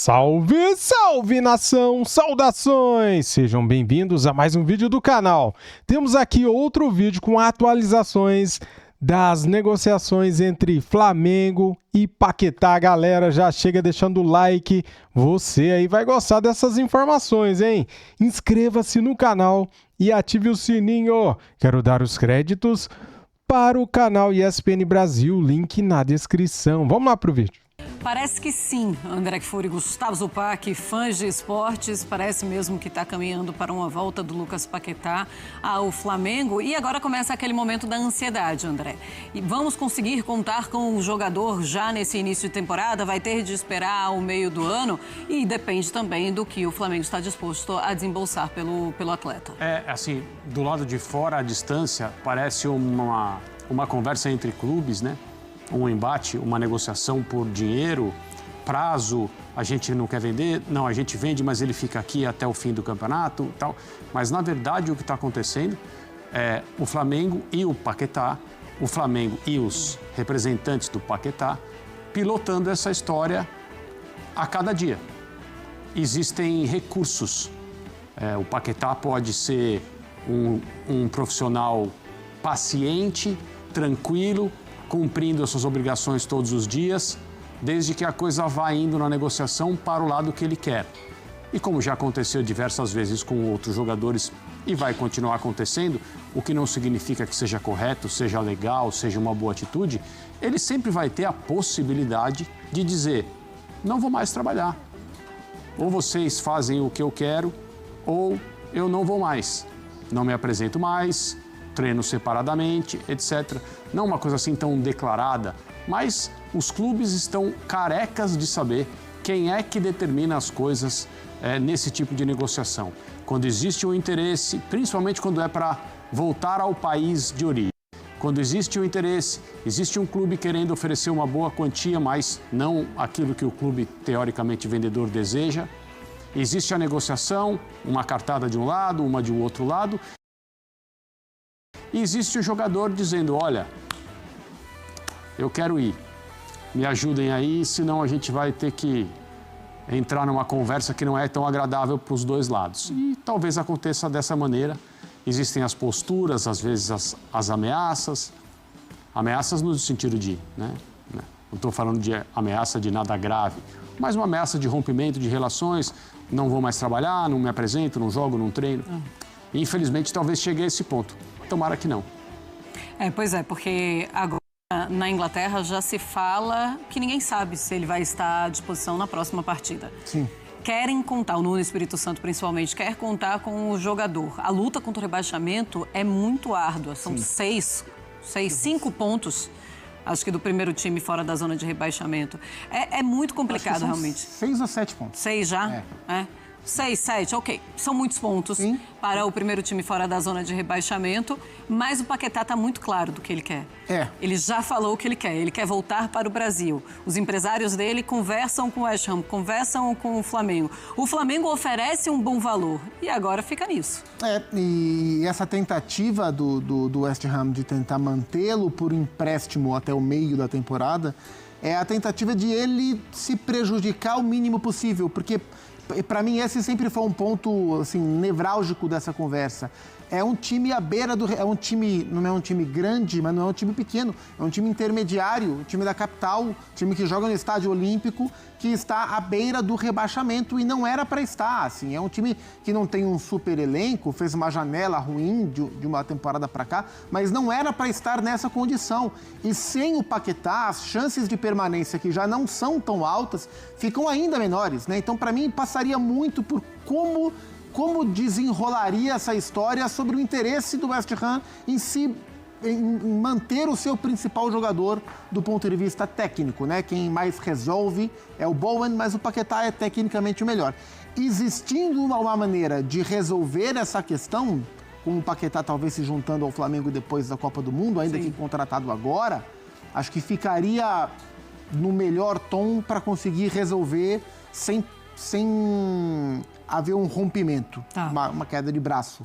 Salve, salve nação! Saudações! Sejam bem-vindos a mais um vídeo do canal. Temos aqui outro vídeo com atualizações das negociações entre Flamengo e Paquetá. Galera, já chega deixando o like. Você aí vai gostar dessas informações, hein? Inscreva-se no canal e ative o sininho. Quero dar os créditos para o canal ESPN Brasil, link na descrição. Vamos lá pro vídeo. Parece que sim, André Kfouri, Gustavo Zupac, fãs de esportes, parece mesmo que está caminhando para uma volta do Lucas Paquetá ao Flamengo. E agora começa aquele momento da ansiedade, André. E vamos conseguir contar com o jogador já nesse início de temporada? Vai ter de esperar o meio do ano? E depende também do que o Flamengo está disposto a desembolsar pelo atleta. Assim, do lado de fora, à distância, parece uma conversa entre clubes, né? Um embate, uma negociação por dinheiro, prazo, a gente não quer vender, não, a gente vende, mas ele fica aqui até o fim do campeonato, tal. Mas, na verdade, o que está acontecendo é o Flamengo e o Paquetá, o Flamengo e os representantes do Paquetá, pilotando essa história a cada dia. Existem recursos. O Paquetá pode ser um profissional paciente, tranquilo, cumprindo as suas obrigações todos os dias, desde que a coisa vá indo na negociação para o lado que ele quer. E como já aconteceu diversas vezes com outros jogadores e vai continuar acontecendo, o que não significa que seja correto, seja legal, seja uma boa atitude, ele sempre vai ter a possibilidade de dizer: não vou mais trabalhar. Ou vocês fazem o que eu quero, ou eu não vou mais. Não me apresento mais, treino separadamente, etc. Não uma coisa assim tão declarada, mas os clubes estão carecas de saber quem é que determina as coisas nesse tipo de negociação. Quando existe um interesse, principalmente quando é para voltar ao país de origem. Quando existe um interesse, existe um clube querendo oferecer uma boa quantia, mas não aquilo que o clube teoricamente vendedor deseja. Existe a negociação, uma cartada de um lado, uma de outro lado. E existe o jogador dizendo: olha, eu quero ir, me ajudem aí, senão a gente vai ter que entrar numa conversa que não é tão agradável para os dois lados. E talvez aconteça dessa maneira. Existem as posturas, às vezes as ameaças no sentido de, né? Não estou falando de ameaça de nada grave, mas uma ameaça de rompimento de relações, não vou mais trabalhar, não me apresento, não jogo, não treino. E, infelizmente, talvez chegue a esse ponto. Tomara que não. Pois é, porque agora na Inglaterra já se fala que ninguém sabe se ele vai estar à disposição na próxima partida. Sim. Querem contar, o Nuno Espírito Santo principalmente, quer contar com o jogador. A luta contra o rebaixamento é muito árdua, são cinco pontos, acho que do primeiro time fora da zona de rebaixamento. É muito complicado, realmente. 6 a 7 pontos. 6 já? 6, 7, ok. São muitos pontos para o primeiro time fora da zona de rebaixamento, mas o Paquetá está muito claro do que ele quer. Ele já falou o que ele quer voltar para o Brasil. Os empresários dele conversam com o West Ham, conversam com o Flamengo. O Flamengo oferece um bom valor e agora fica nisso. E essa tentativa do West Ham de tentar mantê-lo por empréstimo até o meio da temporada é a tentativa de ele se prejudicar o mínimo possível, porque para mim esse sempre foi um ponto assim, nevrálgico dessa conversa. É um time à beira do... não é um time grande, mas não é um time pequeno. É um time intermediário, um time da capital, um time que joga no estádio olímpico, que está à beira do rebaixamento e não era para estar. Assim. É um time que não tem um super elenco, fez uma janela ruim de uma temporada para cá, mas não era para estar nessa condição. E sem o Paquetá, as chances de permanência, que já não são tão altas, ficam ainda menores, né? Então, para mim, passaria muito por como desenrolaria essa história sobre o interesse do West Ham em manter o seu principal jogador do ponto de vista técnico, né? Quem mais resolve é o Bowen, mas o Paquetá é tecnicamente o melhor. Existindo uma maneira de resolver essa questão, com o Paquetá talvez se juntando ao Flamengo depois da Copa do Mundo, ainda que contratado agora, acho que ficaria no melhor tom para conseguir resolver sem haver um rompimento, uma queda de braço.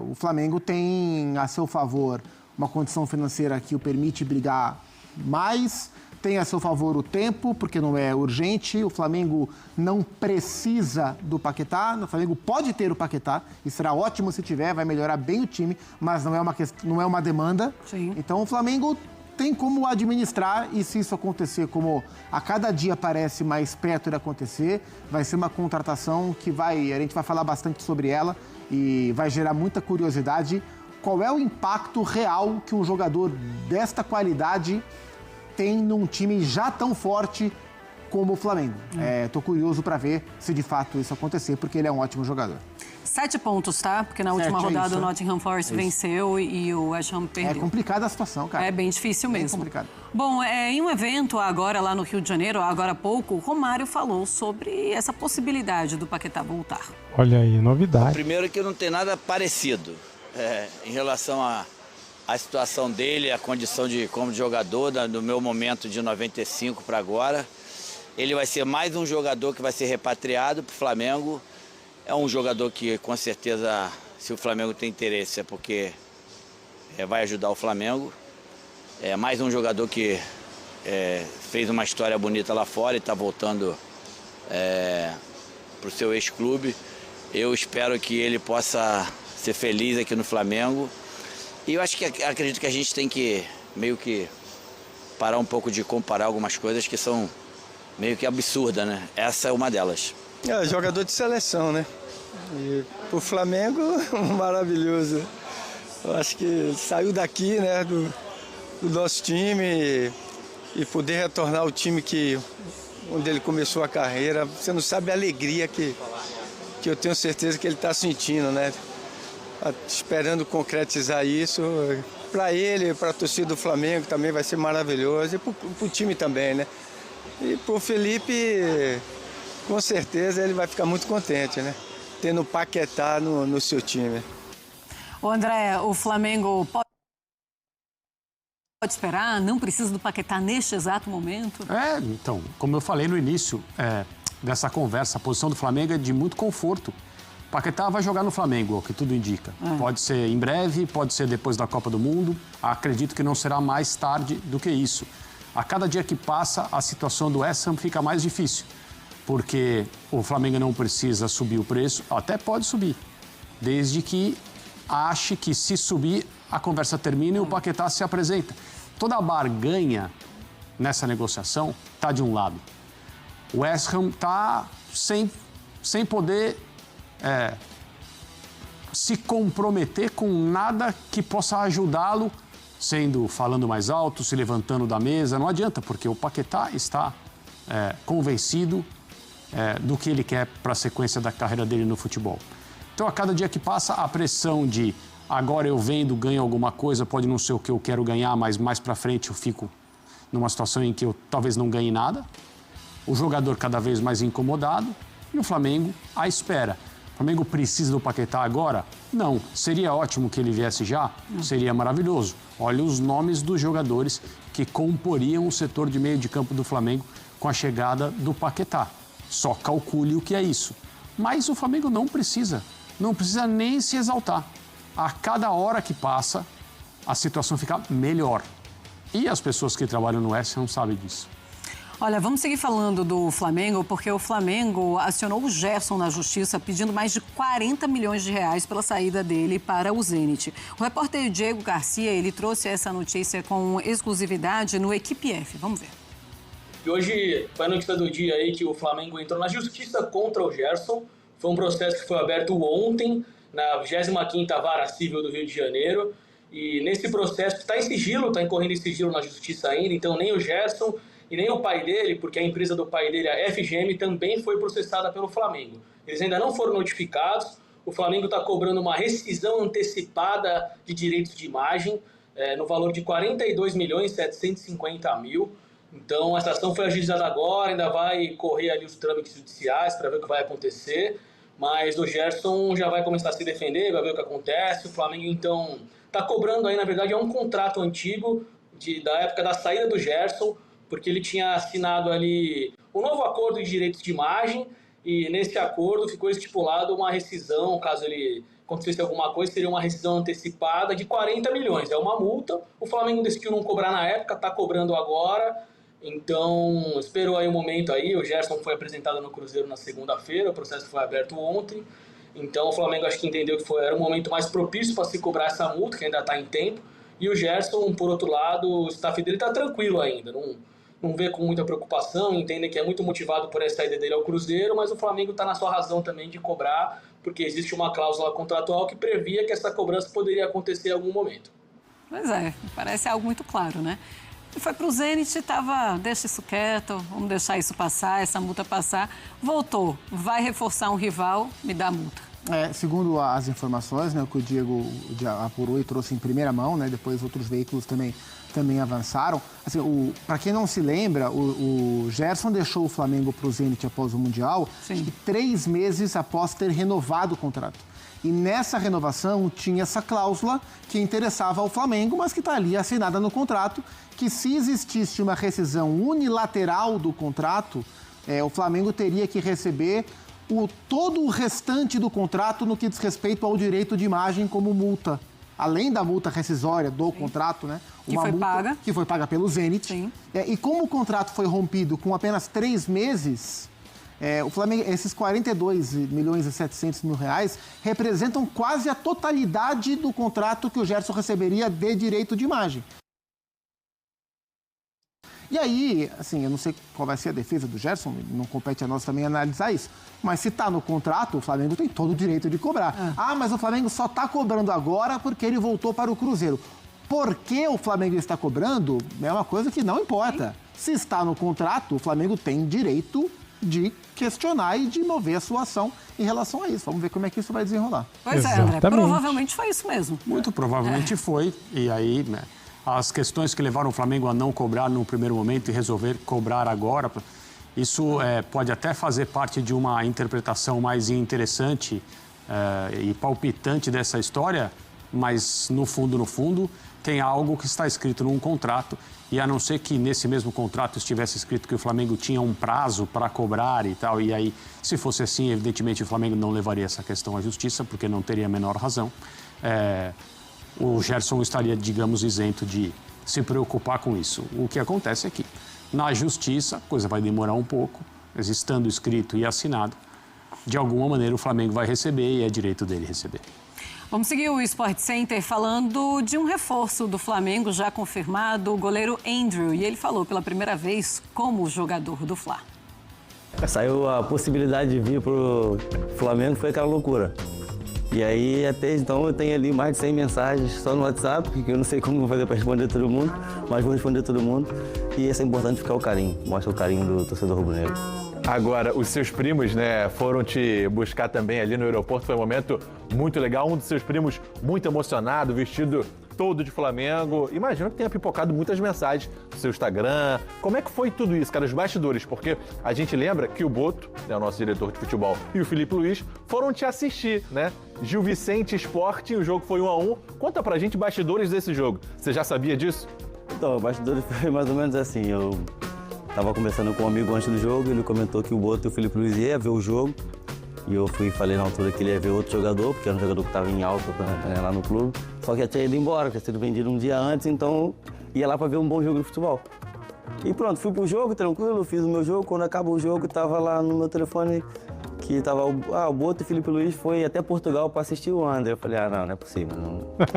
O Flamengo tem a seu favor uma condição financeira que o permite brigar mais, tem a seu favor o tempo, porque não é urgente. O Flamengo não precisa do Paquetá. O Flamengo pode ter o Paquetá, e será ótimo se tiver, vai melhorar bem o time, mas não é uma demanda. Sim. Então o Flamengo tem como administrar, e se isso acontecer, como a cada dia parece mais perto de acontecer, vai ser uma contratação que a gente vai falar bastante sobre ela e vai gerar muita curiosidade. Qual é o impacto real que um jogador desta qualidade tem num time já tão forte como o Flamengo? Tô curioso para ver se de fato isso acontecer, porque ele é um ótimo jogador. 7 pontos, tá? Porque na última rodada o Nottingham Forest venceu e o West Ham perdeu. É complicada a situação, cara. É bem difícil mesmo. Bem complicado. Bom, em um evento agora lá no Rio de Janeiro, agora há pouco, o Romário falou sobre essa possibilidade do Paquetá voltar. Olha aí, novidade. Primeiro que não tem nada parecido em relação à situação dele, a condição como jogador, do meu momento de 95 para agora. Ele vai ser mais um jogador que vai ser repatriado para o Flamengo. É um jogador que, com certeza, se o Flamengo tem interesse, é porque vai ajudar o Flamengo. É mais um jogador que fez uma história bonita lá fora e está voltando para o seu ex-clube. Eu espero que ele possa ser feliz aqui no Flamengo. E eu acredito que a gente tem que meio que parar um pouco de comparar algumas coisas que são meio que absurdas, né? Essa é uma delas. Jogador de seleção, né? E pro Flamengo, maravilhoso. Eu acho que saiu daqui, né, do nosso time e poder retornar ao time onde ele começou a carreira. Você não sabe a alegria que eu tenho certeza que ele está sentindo, né? Esperando concretizar isso. Para ele, para a torcida do Flamengo também vai ser maravilhoso. E para o time também, né? E para o Felipe, com certeza ele vai ficar muito contente, né? Tendo o Paquetá no seu time. Ô André, o Flamengo pode esperar? Não precisa do Paquetá neste exato momento? Então, como eu falei no início dessa conversa, a posição do Flamengo é de muito conforto. Paquetá vai jogar no Flamengo, o que tudo indica. Pode ser em breve, pode ser depois da Copa do Mundo. Acredito que não será mais tarde do que isso. A cada dia que passa, a situação do West Ham fica mais difícil. Porque o Flamengo não precisa subir o preço, até pode subir. Desde que ache que se subir, a conversa termina e o Paquetá se apresenta. Toda a barganha nessa negociação está de um lado. O West Ham está sem poder se comprometer com nada que possa ajudá-lo, falando mais alto, se levantando da mesa. Não adianta, porque o Paquetá está convencido do que ele quer para a sequência da carreira dele no futebol. Então, a cada dia que passa, a pressão de agora eu vendo, ganho alguma coisa, pode não ser o que eu quero ganhar, mas mais para frente eu fico numa situação em que eu talvez não ganhe nada. O jogador cada vez mais incomodado e o Flamengo à espera. O Flamengo precisa do Paquetá agora? Não. Seria ótimo que ele viesse já? Seria maravilhoso. Olha os nomes dos jogadores que comporiam o setor de meio de campo do Flamengo com a chegada do Paquetá. Só calcule o que é isso. Mas o Flamengo não precisa nem se exaltar. A cada hora que passa, a situação fica melhor. E as pessoas que trabalham no West Ham sabem disso. Olha, vamos seguir falando do Flamengo, porque o Flamengo acionou o Gerson na justiça pedindo mais de 40 milhões de reais pela saída dele para o Zenit. O repórter Diego Garcia, ele trouxe essa notícia com exclusividade no Equipe F. Vamos ver. E hoje foi a notícia do dia aí que o Flamengo entrou na justiça contra o Gerson. Foi um processo que foi aberto ontem, na 25ª Vara Civil do Rio de Janeiro. E nesse processo está em sigilo, está incorrendo em sigilo na justiça ainda, então nem o Gerson e nem o pai dele, porque a empresa do pai dele, a FGM, também foi processada pelo Flamengo. Eles ainda não foram notificados. O Flamengo está cobrando uma rescisão antecipada de direitos de imagem no valor de 42.750.000. Então, a ação foi ajuizada agora, ainda vai correr ali os trâmites judiciais para ver o que vai acontecer. Mas o Gerson já vai começar a se defender, vai ver o que acontece. O Flamengo, então, está cobrando aí, na verdade, é um contrato antigo da época da saída do Gerson, porque ele tinha assinado ali um novo acordo de direitos de imagem e nesse acordo ficou estipulado uma rescisão, caso ele acontecesse alguma coisa, seria uma rescisão antecipada de 40 milhões. É uma multa, o Flamengo decidiu não cobrar na época, está cobrando agora, Então, esperou aí um momento aí, o Gerson foi apresentado no Cruzeiro na segunda-feira, o processo foi aberto ontem, então o Flamengo acho que entendeu que era um momento mais propício para se cobrar essa multa, que ainda está em tempo, e o Gerson, por outro lado, o staff dele está tranquilo ainda, não vê com muita preocupação, entende que é muito motivado por essa saída dele ao Cruzeiro, mas o Flamengo está na sua razão também de cobrar, porque existe uma cláusula contratual que previa que essa cobrança poderia acontecer em algum momento. Pois é, parece algo muito claro, né? E foi para o Zenit, deixa isso quieto, vamos deixar isso passar, essa multa passar. Voltou, vai reforçar um rival, me dá a multa. Segundo as informações, né, que o Diego apurou e trouxe em primeira mão, né, depois outros veículos também avançaram. Assim, para quem não se lembra, o Gerson deixou o Flamengo para o Zenit após o Mundial, acho que 3 meses após ter renovado o contrato. E nessa renovação tinha essa cláusula que interessava ao Flamengo, mas que está ali assinada no contrato, que se existisse uma rescisão unilateral do contrato, o Flamengo teria que receber todo o restante do contrato no que diz respeito ao direito de imagem como multa. Além da multa rescisória do contrato, né? Que foi paga pelo Zenit. E como o contrato foi rompido com apenas 3 meses... o Flamengo, esses 42 milhões e 700 mil reais representam quase a totalidade do contrato que o Gerson receberia de direito de imagem. E aí, assim, eu não sei qual vai ser a defesa do Gerson, não compete a nós também analisar isso, mas se está no contrato, o Flamengo tem todo o direito de cobrar. Mas o Flamengo só está cobrando agora porque ele voltou para o Cruzeiro. Por que o Flamengo está cobrando é uma coisa que não importa. Se está no contrato, o Flamengo tem direito de questionar e de mover a sua ação em relação a isso. Vamos ver como é que isso vai desenrolar. Pois é, André, provavelmente foi isso mesmo. Muito provavelmente foi. E aí, né, as questões que levaram o Flamengo a não cobrar no primeiro momento e resolver cobrar agora, isso pode até fazer parte de uma interpretação mais interessante e palpitante dessa história, mas no fundo, tem algo que está escrito num contrato. E a não ser que nesse mesmo contrato estivesse escrito que o Flamengo tinha um prazo para cobrar e tal, e aí, se fosse assim, evidentemente o Flamengo não levaria essa questão à justiça, porque não teria a menor razão. O Gerson estaria, digamos, isento de se preocupar com isso. O que acontece é que, na justiça, a coisa vai demorar um pouco, mas estando escrito e assinado, de alguma maneira o Flamengo vai receber e é direito dele receber. Vamos seguir o Sport Center falando de um reforço do Flamengo já confirmado, o goleiro Andrew. E ele falou pela primeira vez como jogador do Fla. Saiu a possibilidade de vir pro Flamengo, foi aquela loucura. E aí, até então, eu tenho ali mais de 100 mensagens só no WhatsApp, que eu não sei como vou fazer para responder todo mundo, mas vou responder todo mundo. E isso é importante ficar o carinho, mostra o carinho do torcedor rubro-negro. Agora, os seus primos, né, foram te buscar também ali no aeroporto, foi um momento muito legal. Um dos seus primos muito emocionado, vestido todo de Flamengo. Imagino que tenha pipocado muitas mensagens no seu Instagram. Como é que foi tudo isso, cara, os bastidores? Porque a gente lembra que o Boto, né, o nosso diretor de futebol, e o Felipe Luiz foram te assistir, né? Gil Vicente Sporting, o jogo foi 1-1. Conta pra gente bastidores desse jogo. Você já sabia disso? Então, o bastidores foi mais ou menos assim. Eu estava conversando com um amigo antes do jogo, ele comentou que o Boto e o Felipe Luiz iam ver o jogo. E eu falei na altura que ele ia ver outro jogador, porque era um jogador que estava em alta lá no clube. Só que já tinha ido embora, tinha sido vendido um dia antes, então ia lá para ver um bom jogo de futebol. E pronto, fui pro jogo, tranquilo, fiz o meu jogo. Quando acabou o jogo, estava lá no meu telefone que estava o Boto e o Felipe Luiz foi até Portugal para assistir o André. Eu falei, não é possível,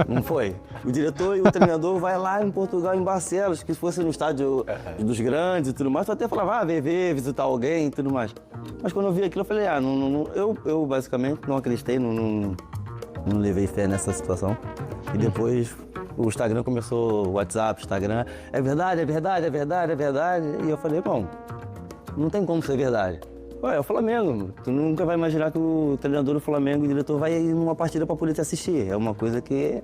não foi. O diretor e o treinador vai lá em Portugal, em Barcelos, que se fosse no estádio dos grandes e tudo mais, eu até falava, ver, visitar alguém e tudo mais. Mas quando eu vi aquilo, eu falei, eu basicamente não acreditei, não levei fé nessa situação. E depois o Instagram começou, o WhatsApp, Instagram, é verdade. E eu falei, bom, não tem como ser verdade. Ué, é o Flamengo. Tu nunca vai imaginar que o treinador do Flamengo, o diretor, vai ir numa partida para poder te assistir. É uma coisa que,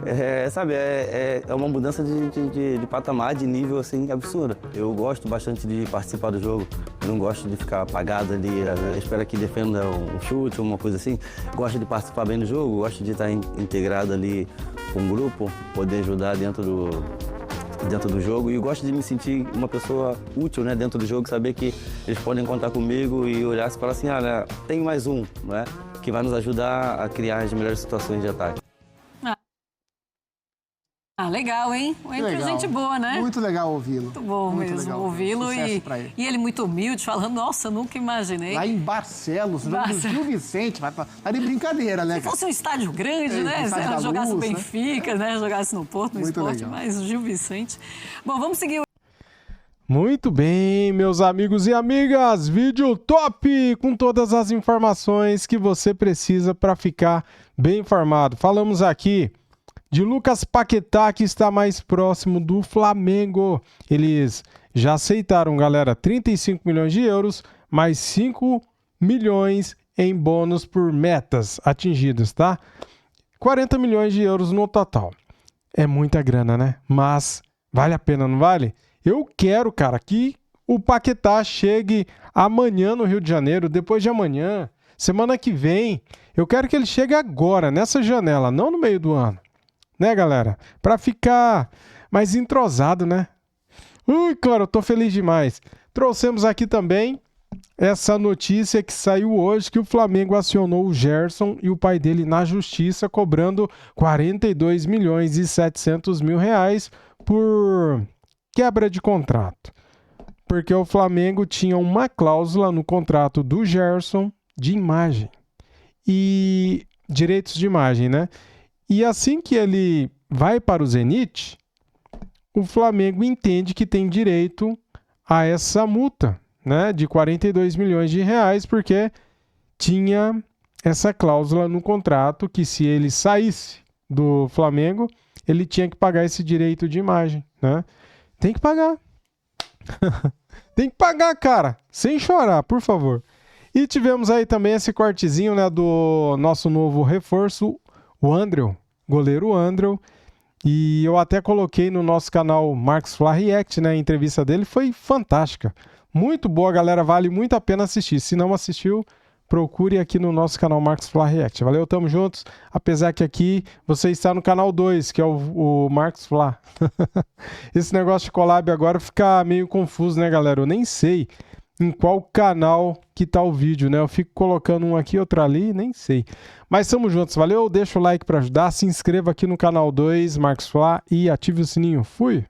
é uma mudança de patamar, de nível, assim, absurda. Eu gosto bastante de participar do jogo. Eu não gosto de ficar apagado ali, espero que defenda um chute ou uma coisa assim. Gosto de participar bem do jogo, gosto de estar integrado ali com um grupo, poder ajudar dentro do jogo, e eu gosto de me sentir uma pessoa útil, né, dentro do jogo, saber que eles podem contar comigo e olhar e falar assim, tem mais um, né, que vai nos ajudar a criar as melhores situações de ataque. legal, hein? O Andrew é gente boa, né? Muito legal ouvi-lo. Muito bom mesmo ouvi-lo. E ele muito humilde, falando, nossa, nunca imaginei. Lá em Barcelos, no jogo do Gil Vicente, tá de brincadeira, né? Se fosse um estádio grande, né? Se ela jogasse no Benfica, né? Jogasse no Porto, no muito Esporte, legal. mas o Gil Vicente. Bom, vamos seguir. Muito bem, meus amigos e amigas, vídeo top com todas as informações que você precisa para ficar bem informado. Falamos aqui de Lucas Paquetá, que está mais próximo do Flamengo. Eles já aceitaram, galera, 35 milhões de euros, mais 5 milhões em bônus por metas atingidas, tá? 40 milhões de euros no total. É muita grana, né? Mas vale a pena, não vale? Eu quero, cara, que o Paquetá chegue amanhã no Rio de Janeiro, depois de amanhã, semana que vem. Eu quero que ele chegue agora, nessa janela, não no meio do ano. Né, galera? Pra ficar mais entrosado, né? Cara, eu tô feliz demais. Trouxemos aqui também essa notícia que saiu hoje, que o Flamengo acionou o Gerson e o pai dele na justiça, cobrando 42 milhões e 700 mil reais por quebra de contrato, porque o Flamengo tinha uma cláusula no contrato do Gerson de imagem e direitos de imagem, né? E assim que ele vai para o Zenit, o Flamengo entende que tem direito a essa multa, né, de 42 milhões de reais, porque tinha essa cláusula no contrato que se ele saísse do Flamengo, ele tinha que pagar esse direito de imagem, né? Tem que pagar. Tem que pagar, cara. Sem chorar, por favor. E tivemos aí também esse cortezinho, né, do nosso novo reforço, o Andrew, goleiro Andrew. E eu até coloquei no nosso canal Marcos Fla React, né, a entrevista dele. Foi fantástica. Muito boa, galera. Vale muito a pena assistir. Se não assistiu, procure aqui no nosso canal Marcos Fla React. Valeu, tamo juntos. Apesar que aqui você está no canal 2, que é o Marcos Fla. Esse negócio de collab agora fica meio confuso, né, galera? Eu nem sei em qual canal que tá o vídeo, né? Eu fico colocando um aqui, outro ali, nem sei. Mas tamo juntos, valeu? Deixa o like para ajudar, se inscreva aqui no canal 2, Marcos Fla, e ative o sininho. Fui!